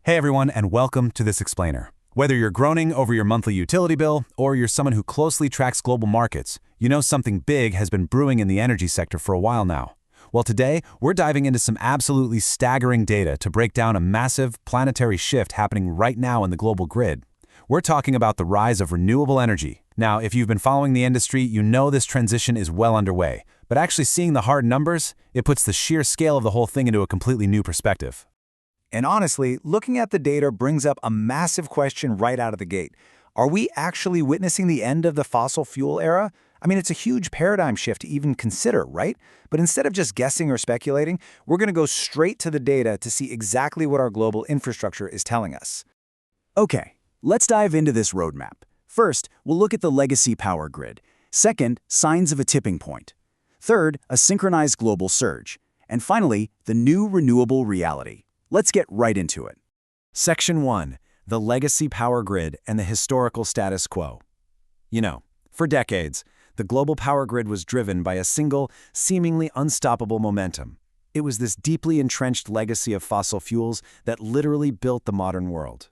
Hey everyone, and welcome to this explainer. Whether you're groaning over your monthly utility bill or you're someone who closely tracks global markets, you know something big has been brewing in the energy sector for a while now. Well, today, we're diving into some absolutely staggering data to break down a massive planetary shift happening right now in the global grid. We're talking about the rise of renewable energy. Now, if you've been following the industry, you know this transition is well underway. But actually seeing the hard numbers, it puts the sheer scale of the whole thing into a completely new perspective. And honestly, looking at the data brings up a massive question right out of the gate. Are we actually witnessing the end of the fossil fuel era? I mean, it's a huge paradigm shift to even consider, right? But instead of just guessing or speculating, we're going to go straight to the data to see exactly what our global infrastructure is telling us. Okay, let's dive into this roadmap. First, we'll look at the legacy power grid. Second, signs of a tipping point. Third, a synchronized global surge. And finally, the new renewable reality. Let's get right into it. Section 1. The legacy power grid and the historical status quo. You know, for decades, the global power grid was driven by a single, seemingly unstoppable momentum. It was this deeply entrenched legacy of fossil fuels that literally built the modern world.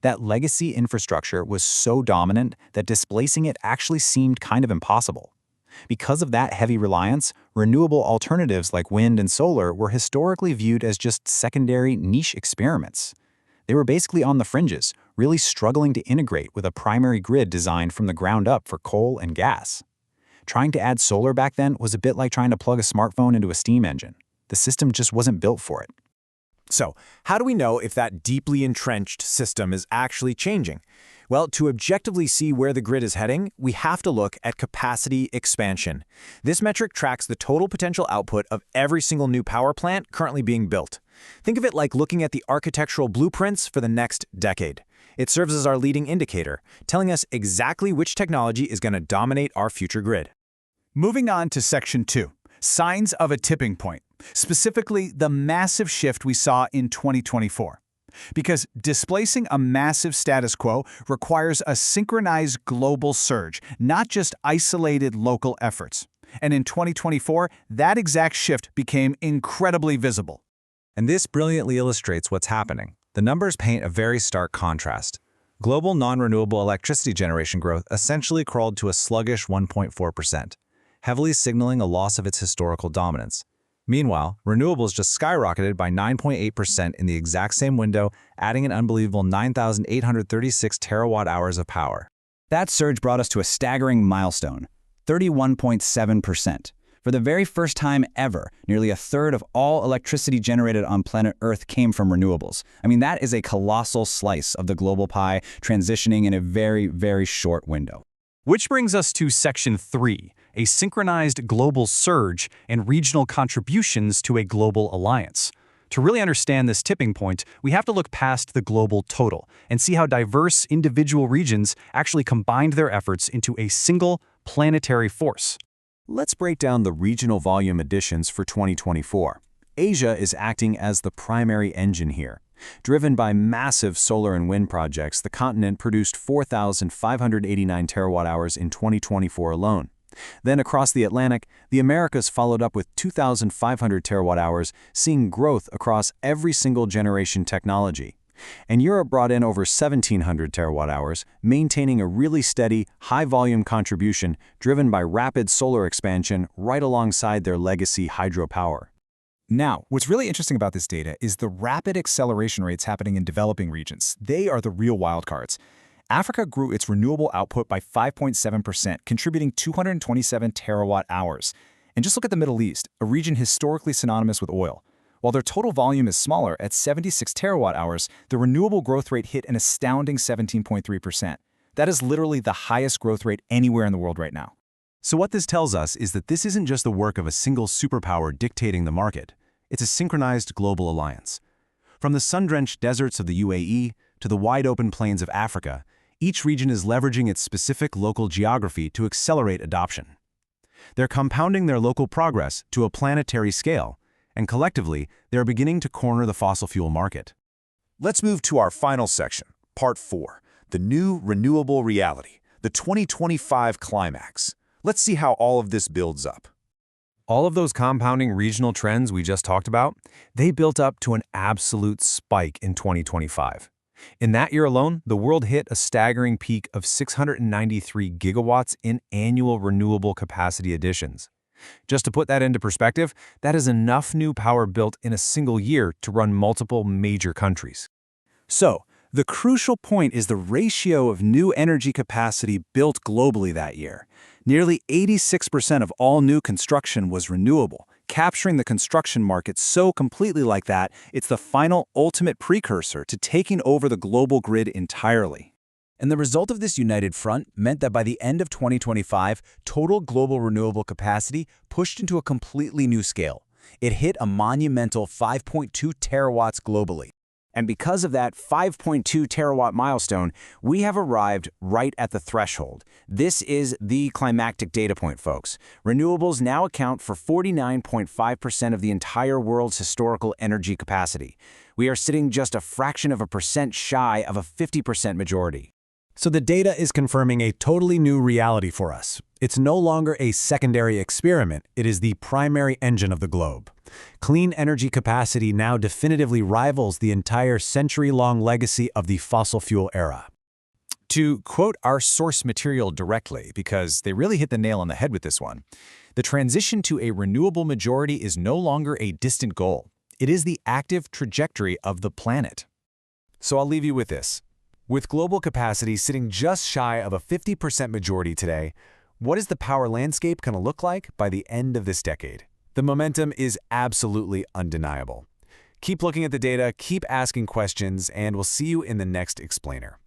That legacy infrastructure was so dominant that displacing it actually seemed kind of impossible. Because of that heavy reliance, renewable alternatives like wind and solar were historically viewed as just secondary niche experiments. They were basically on the fringes, really struggling to integrate with a primary grid designed from the ground up for coal and gas. Trying to add solar back then was a bit like trying to plug a smartphone into a steam engine. The system just wasn't built for it. So, how do we know if that deeply entrenched system is actually changing? Well, to objectively see where the grid is heading, we have to look at capacity expansion. This metric tracks the total potential output of every single new power plant currently being built. Think of it like looking at the architectural blueprints for the next decade. It serves as our leading indicator, telling us exactly which technology is going to dominate our future grid. Moving on to Section 2, signs of a tipping point, specifically the massive shift we saw in 2024. Because displacing a massive status quo requires a synchronized global surge, not just isolated local efforts. And in 2024, that exact shift became incredibly visible. And this brilliantly illustrates what's happening. The numbers paint a very stark contrast. Global non-renewable electricity generation growth essentially crawled to a sluggish 1.4%, heavily signaling a loss of its historical dominance. Meanwhile, renewables just skyrocketed by 9.8% in the exact same window, adding an unbelievable 9,836 terawatt-hours of power. That surge brought us to a staggering milestone, 31.7%. For the very first time ever, nearly a third of all electricity generated on planet Earth came from renewables. I mean, that is a colossal slice of the global pie, transitioning in a very, very short window. Which brings us to Section 3, a synchronized global surge and regional contributions to a global alliance. To really understand this tipping point, we have to look past the global total and see how diverse individual regions actually combined their efforts into a single planetary force. Let's break down the regional volume additions for 2024. Asia is acting as the primary engine here. Driven by massive solar and wind projects, the continent produced 4,589 terawatt-hours in 2024 alone. Then across the Atlantic, the Americas followed up with 2,500 terawatt-hours, seeing growth across every single generation technology. And Europe brought in over 1,700 terawatt-hours, maintaining a really steady, high-volume contribution driven by rapid solar expansion right alongside their legacy hydropower. Now, what's really interesting about this data is the rapid acceleration rates happening in developing regions. They are the real wildcards. Africa grew its renewable output by 5.7%, contributing 227 terawatt-hours. And just look at the Middle East, a region historically synonymous with oil. While their total volume is smaller at 76 terawatt-hours, the renewable growth rate hit an astounding 17.3%. That is literally the highest growth rate anywhere in the world right now. So what this tells us is that this isn't just the work of a single superpower dictating the market. It's a synchronized global alliance. From the sun-drenched deserts of the UAE to the wide-open plains of Africa, each region is leveraging its specific local geography to accelerate adoption. They're compounding their local progress to a planetary scale, and collectively, they're beginning to corner the fossil fuel market. Let's move to our final section, Part 4, the new renewable reality, the 2025 climax. Let's see how all of this builds up. All of those compounding regional trends we just talked about, they built up to an absolute spike in 2025. In that year alone, the world hit a staggering peak of 693 gigawatts in annual renewable capacity additions. Just to put that into perspective, that is enough new power built in a single year to run multiple major countries. So, the crucial point is the ratio of new energy capacity built globally that year. Nearly 86% of all new construction was renewable, capturing the construction market so completely like that it's the final ultimate precursor to taking over the global grid entirely. And the result of this united front meant that by the end of 2025, total global renewable capacity pushed into a completely new scale. It hit a monumental 5.2 terawatts globally. And because of that 5.2 terawatt milestone, we have arrived right at the threshold. This is the climactic data point, folks. Renewables now account for 49.5% of the entire world's historical energy capacity. We are sitting just a fraction of a percent shy of a 50% majority. So the data is confirming a totally new reality for us. It's no longer a secondary experiment, it is the primary engine of the globe. Clean energy capacity now definitively rivals the entire century-long legacy of the fossil fuel era. To quote our source material directly, because they really hit the nail on the head with this one, the transition to a renewable majority is no longer a distant goal. It is the active trajectory of the planet. So I'll leave you with this. With global capacity sitting just shy of a 50% majority today, what is the power landscape going to look like by the end of this decade? The momentum is absolutely undeniable. Keep looking at the data, keep asking questions, and we'll see you in the next explainer.